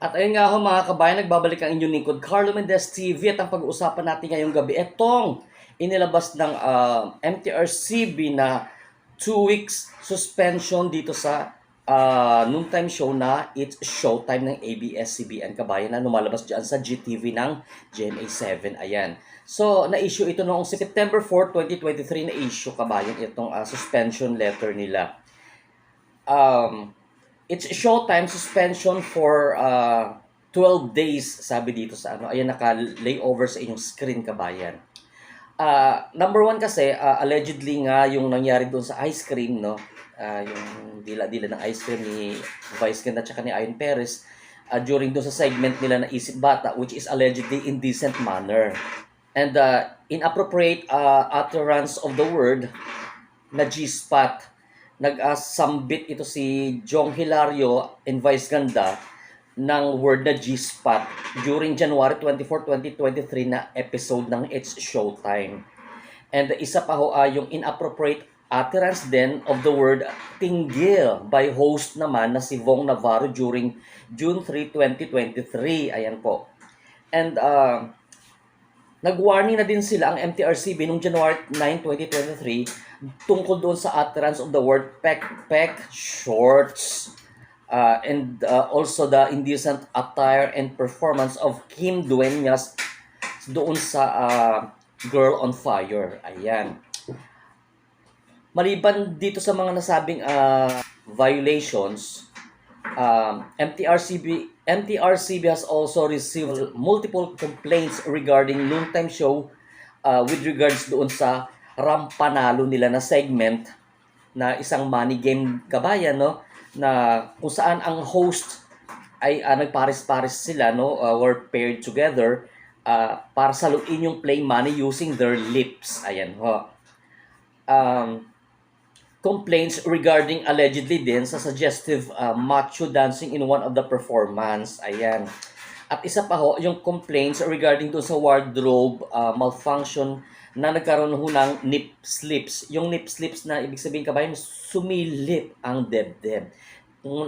At ayun nga ho mga kabayan, nagbabalik ang inyong lingkod, Carlo Mendez TV, at ang pag-uusapan natin ngayong gabi, etong inilabas ng MTRCB na 2 weeks suspension dito sa noontime show na It's Showtime ng ABS-CBN kabayan na lumalabas dyan sa GTV ng GMA7. Ayan. So, na-issue ito noong September 4, 2023, na-issue kabayan itong suspension letter nila. It's showtime suspension for 12 days, sabi dito sa ano. Ayan, naka-layover sa inyong screen kabayan. Number one kasi, allegedly nga yung nangyari doon sa ice cream, no? Yung dila-dila ng ice cream ni Vice Ganda at saka ni Ayon Perez during doon sa segment nila na Isip Bata, which is allegedly indecent manner. And inappropriate utterance of the word na G-spot. Nag-sambit ito si Jong Hilario and Vice Ganda ng word na G-spot during January 24, 2023 na episode ng It's Showtime. And isa pa ho yung inappropriate utterance then of the word tinggil by host naman na si Vong Navarro during June 3, 2023. Ayan po. And nag-warning na din sila ang MTRCB noong January 9, 2023 tungkol doon sa utterance of the word pek shorts and also the indecent attire and performance of Kim Dueñas doon sa Girl on Fire. Ayan. Maliban dito sa mga nasabing violations, MTRCB has also received multiple complaints regarding noontime show with regards doon sa rampanalo nila na segment na isang money game kabayan, no, na kung saan ang host ay nagpares-pares sila, no, were paired together para saluin yung play money using their lips. Ayan ho. Complaints regarding allegedly din sa suggestive macho dancing in one of the performance. Ayan. At isa pa ho, yung complaints regarding doon sa wardrobe malfunction na nagkaroon ho ng nip slips. Yung nip slips na ibig sabihin kabayan, sumilip ang debdeb. Kung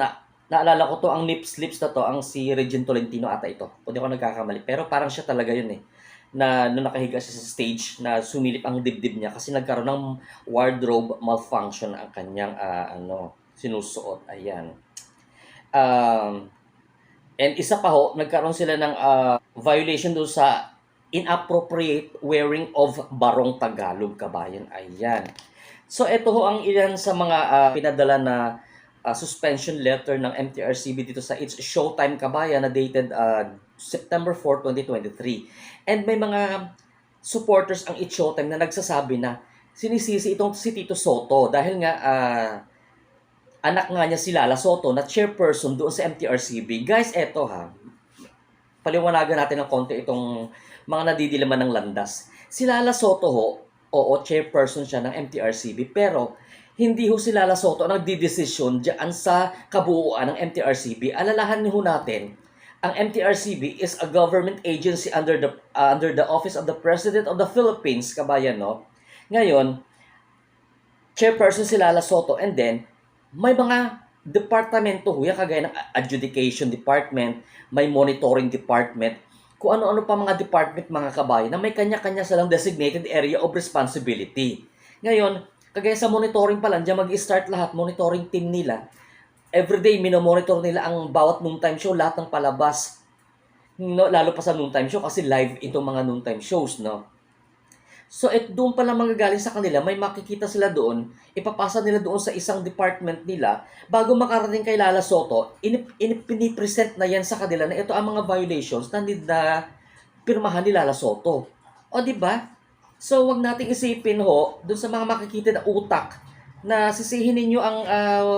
naalala ko to, ang nip slips na to, ang si Regine Tolentino ata ito. Kung di ako nagkakamali. Pero parang siya talaga yun eh. Na nung nakahiga siya sa stage na sumilip ang dibdib niya kasi nagkaroon ng wardrobe malfunction ang kanyang sinusuot. Ayan. And isa pa ho, nagkaroon sila ng violation doon sa inappropriate wearing of barong Tagalog kabayan. Ayan. So ito ho ang ilan sa mga pinadala na suspension letter ng MTRCB dito sa It's Showtime kabayan na dated September 4, 2023. And may mga supporters ang It's Showtime na nagsasabi na sinisisi itong si Tito Soto dahil nga anak nga niya si Lala Soto na chairperson doon sa MTRCB. Guys, eto ha, paliwanagan natin ng konti itong mga nadidilaman ng landas. Si Lala Soto ho, oo, chairperson siya ng MTRCB, pero hindi ho si Lala Soto ang nagdidesisyon diyan sa kabuuan ng MTRCB. Alalahanin ho natin, ang MTRCB is a government agency under the office of the President of the Philippines, kabayan, no? Ngayon, chairperson si Lala Soto, and then may mga departamento ho, yan kagaya ng adjudication department, may monitoring department, kung ano-ano pa mga department mga kabayan na may kanya-kanya silang designated area of responsibility. Ngayon, kagaya sa monitoring pa lang, diyan mag-start lahat, monitoring team nila. Everyday, minomonitor nila ang bawat noontime show, lahat ng palabas. No, lalo pa sa noontime show kasi live itong mga noontime shows, no? So, doon pa lang manggagaling sa kanila, may makikita sila doon, ipapasa nila doon sa isang department nila, bago makarating kay Lala Soto, pinipresent na yan sa kanila na ito ang mga violations na need na pirmahan ni Lala Soto. O, di ba? So, wag nating isipin ho, doon sa mga makikita na utak, na sisihin ninyo ang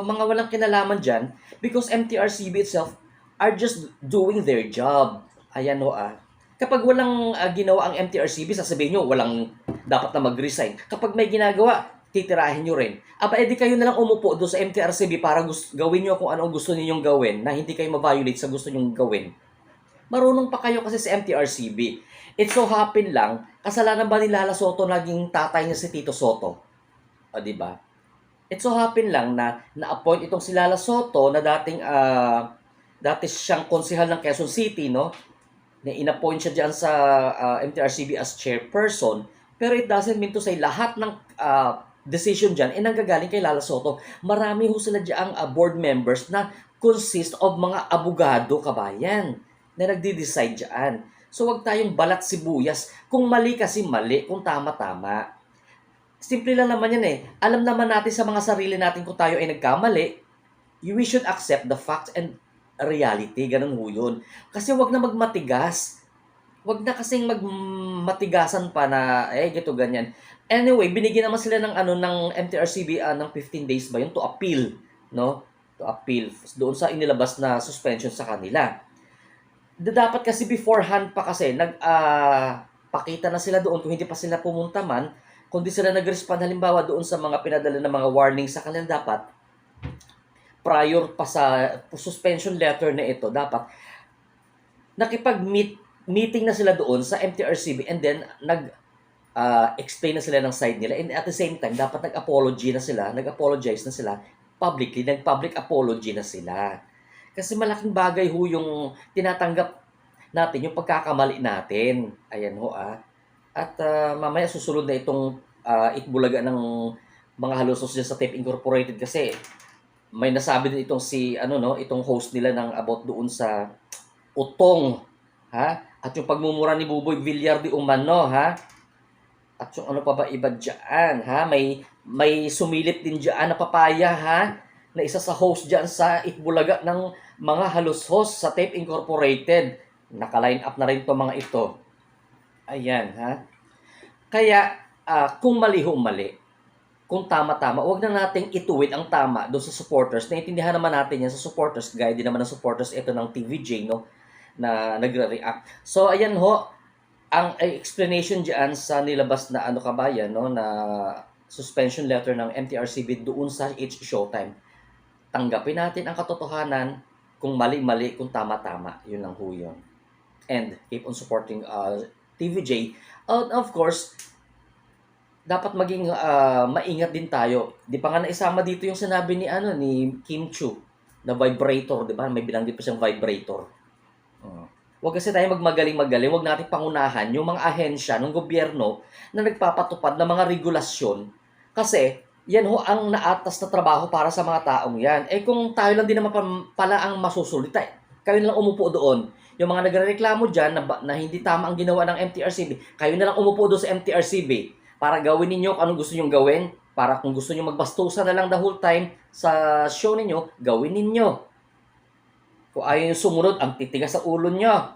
mga walang kinalaman dyan because MTRCB itself are just doing their job. Ayan ho Kapag walang ginawa ang MTRCB, sasabihin nyo, walang dapat na mag-resign. Kapag may ginagawa, titirahin nyo rin. Edi kayo na lang umupo doon sa MTRCB para gawin nyo kung ano gusto ninyong gawin na hindi kayo ma-violate sa gusto nyong gawin. Marunong pa kayo kasi sa MTRCB. It so happen lang, kasalanan ba ni Lala Soto naging tatay niya si Tito Soto? O, diba? It so happen lang na na-appoint itong si Lala Soto na dating Dati siyang konsehal ng Quezon City, no? Na inappoint siya diyan sa MTRCB as chairperson. Pero it doesn't mean to say lahat ng decision diyan ay nanggagaling kay Lala Soto. Marami ho sila diyan board members na consist of mga abogado, kabayan, na nagde-decide diyan. So wag tayong balat sibuyas. Kung mali kasi mali, kung tama-tama. Simple lang naman yan eh. Alam naman natin sa mga sarili natin kung tayo ay nagkamali, we should accept the facts and reality. Ganun ho yun. Kasi wag na magmatigas. Wag na kasing magmatigasan pa na, gito, ganyan. Anyway, binigyan naman sila ng ng MTRCB ng 15 days ba yun to appeal, no? To appeal doon sa inilabas na suspension sa kanila. Dapat kasi beforehand pa kasi pakita na sila doon kung hindi pa sila pumunta man, kundi sila nag-respond halimbawa doon sa mga pinadala ng mga warning sa kanila, dapat prior pa sa suspension letter na ito, dapat nakipag-meeting na sila doon sa MTRCB and then explain na sila ng side nila, and at the same time dapat nag-apologize na sila publicly, nag-public apology na sila. Kasi malaking bagay ho yung tinatanggap natin, yung pagkakamali natin. Ayan ho At mamaya susunod na itong itbulaga ng mga halusos dyan sa Tape Incorporated, kasi may nasabi din itong itong host nila ng about doon sa utong, at yung pagmumura ni Buboy Villar de Umano, at yung ano pa ba iba dyan, may sumilip din dyan na papaya, na isa sa host dyan sa itbulaga ng mga halusos sa Tape Incorporated. Naka-line up na rin to mga ito. Ayan, Kaya, kung mali, kung tama-tama, huwag na nating ituwid ang tama doon sa supporters. Naintindihan naman natin yan sa supporters, gaya din naman ng supporters ito ng TVJ, no, na nagre-react. So, ayan ho, ang explanation diyan sa nilabas na kabayan, no, na suspension letter ng MTRCB doon sa H Showtime. Tanggapin natin ang katotohanan, kung mali-mali, kung tama-tama. Yun lang ho yun. And keep on supporting TVJ. Of course, dapat maging maingat din tayo. Di pa nga naisama dito yung sinabi ni Kim Chu na vibrator, di ba? May bilanggit pa siyang vibrator. Huwag kasi tayo magmagaling-magaling, huwag natin pangunahan yung mga ahensya ng gobyerno na nagpapatupad ng mga regulasyon. Kasi yan ho ang naatas na trabaho para sa mga taong yan. Kung tayo lang din naman pala ang masusulit, kayo na lang umupo doon. Yung mga nagrereklamo dyan na hindi tama ang ginawa ng MTRCB, kayo na lang umupo doon sa MTRCB para gawin ninyo kung anong gusto nyong gawin. Para kung gusto nyo magbastusan na lang the whole time sa show ninyo, gawin ninyo. Kung ayaw nyo sumunod, ang titigas sa ulo nyo.